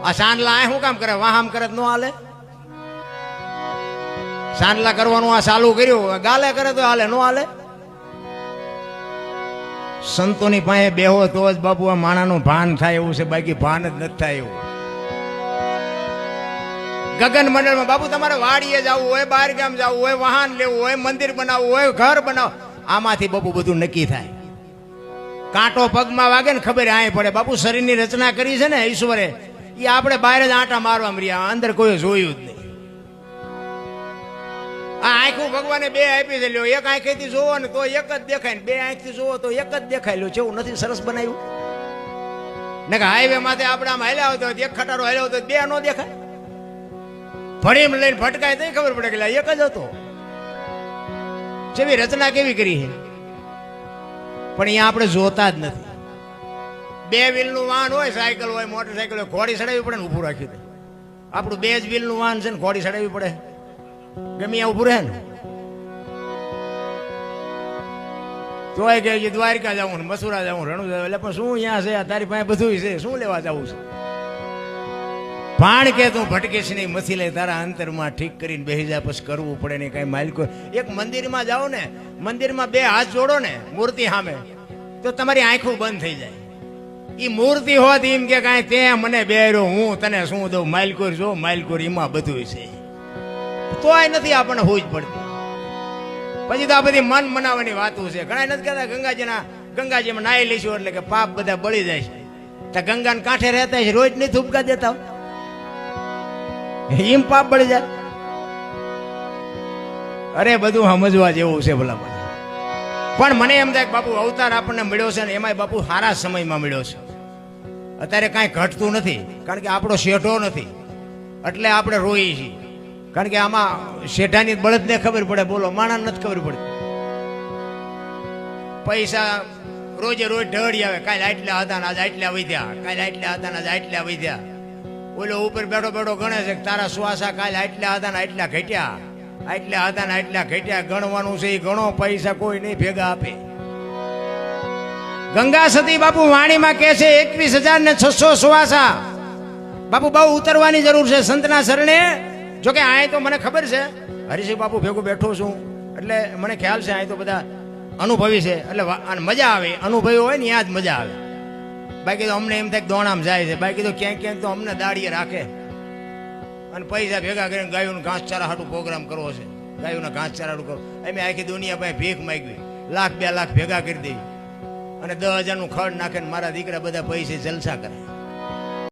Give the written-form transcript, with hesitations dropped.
આ સાંડલા આ શું કામ કરે? વાહામ કરે તો ન હાલે? સાંડલા કરવાનું આ ચાલુ કર્યું, ગાલે કરે તો હાલે? ન હાલે. સંતોની પાસે બેહો તો જ બાપુ આ માણાનું ભાન થાય એવું છે, બાકી ભાન જ નથી થાય એવું. ગગન મંડળમાં બાપુ તમારે વાડીએ જવું હોય, બહાર ગામ જવું હોય, વાહન લેવું હોય, મંદિર બનાવવું હોય, ઘર બનાવ, આમાંથી બાપુ બધું નક્કી થાય. કાંટો પગમાં વાગે ને ખબર આય પડે. બાપુ શરીરની રચના કરી છે ને ઈશ્વરે, એ આપણે બહાર જ આંટા મારવા મળ્યા, અંદર કોઈ જોયું જ નહીં. આ આંખું ભગવાને બે આપી છે, લ્યો એક આંખેથી જોવો ને તો એક જ દેખાય, ને બે આંખથી જોવો તો એક જ દેખાય. લ્યો જેવું નથી સરસ બનાવ્યું ને કે હાઈવે માથે આપણે આમ હાલ્યા આવતો એક ખટારો હાલ્યો હતો બે નો દેખાય, ફળીમ લઈને ફટકાય તો ખબર પડે કે એક જ હતો. જેવી રચના કેવી કરી છે, પણ અહીંયા આપણે જોતા જ નથી. બે વ્હીલનું વાહન હોય, સાયકલ હોય, મોટરસાયકલ હોય, ઘોડી ચડાવવી પડે ને ઊભું રાખ્યું દે. આપણું બે જ વ્હીલનું વાહન છે ને ઘોડી ચડાવવી પડે, ગમે ત્યાં ઊભું રહે ને. તોય કે દ્વારકા જવું ને મથુરા જવું, રણું જવું, એટલે પણ શું અહીંયા છે તારી પાસે બધું છે, શું લેવા જવું છે? ભાણ કે તું ભટકીશ નહીં, મથી લે તારા અંતરમાં ઠીક કરીને બેસી જાય, પછી કરવું પડે નહીં કઈ માલિકો. એક મંદિરમાં જાઓ ને, મંદિરમાં બે હાથ જોડો ને મૂર્તિ સામે, તો તમારી આંખો બંધ થઈ જાય. એ મૂર્તિ હોત એમ કે કાંઈ તે મને બેરો, હું તને શું દઉં, માલકોર જો માલકોર, એમાં બધું છે. તોય નથી આપણને હોજ પડતી. પછી તો આ બધી મન મનાવવાની વાતો છે. ઘણા નથી કહેતા ગંગાજીમાં નાહી લઈશું એટલે કે પાપ બધા બળી જાય છે. તો ગંગાને કાંઠે રહેતા છે, રોજ નહીં થૂપકા દેતા, એમ પાપ બળી જાય. અરે બધું સમજવા જેવું છે ભલા. પણ મને એમ થાય કે બાપુ અવતાર આપણને મળ્યો છે ને એમાંય બાપુ સારા સમયમાં મળ્યો છે. અત્યારે કાંઈ ઘટતું નથી, કારણ કે આપણો શેઠો નથી એટલે આપણે રોઈએ છીએ. કારણ કે આમાં શેઠાની બળદને ખબર પડે, બોલો માણસ નથી ખબર પડતી. પૈસા રોજે રોજ ઢળી આવે, કાલે આટલા હતા ને આજે આટલા વધ્યા, કાલે આટલા હતા ને આજે આટલા વધ્યા. ઓલો ઉપર બેઠો બેઠો ગણે છે કે તારા શ્વાસા કાલે આટલા હતા ને આટલા ઘટ્યા, આટલા હતા ને આટલા ઘટ્યા. ગણવાનું છે એ ગણો, પૈસા કોઈ નહીં ભેગા આપે. ગંગા સતી બાપુ વાણીમાં કહે છે 21,600 શ્વાસા. બાપુ બહુ ઉતરવાની જરૂર છે સંતના શરણે. જોકે આ તો મને ખબર છે, હરિસિંહ બાપુ ભેગું બેઠો છું એટલે મને ખ્યાલ છે આ તો બધા અનુભવી છે, એટલે મજા આવે. અનુભવી હોય ને ત્યાં જ મજા આવે. બાકી તો અમને એમ થાય કે દોણામ જાય છે, બાકી તો ક્યાંક ક્યાંક તો અમને દાડીએ રાખે. અને પૈસા ભેગા કરીને ગાયોનું ઘાસચારા હાટું પ્રોગ્રામ કરવો છે, ગાયોના ઘાસચારા હાટું કરો. અમે આખી દુનિયા પાસે ભીખ માગવી, લાખ 2 લાખ ભેગા કરી દેવી અને 10,000નું ખડ નાખે ને મારા દીકરા બધા પૈસે જલસા કરે.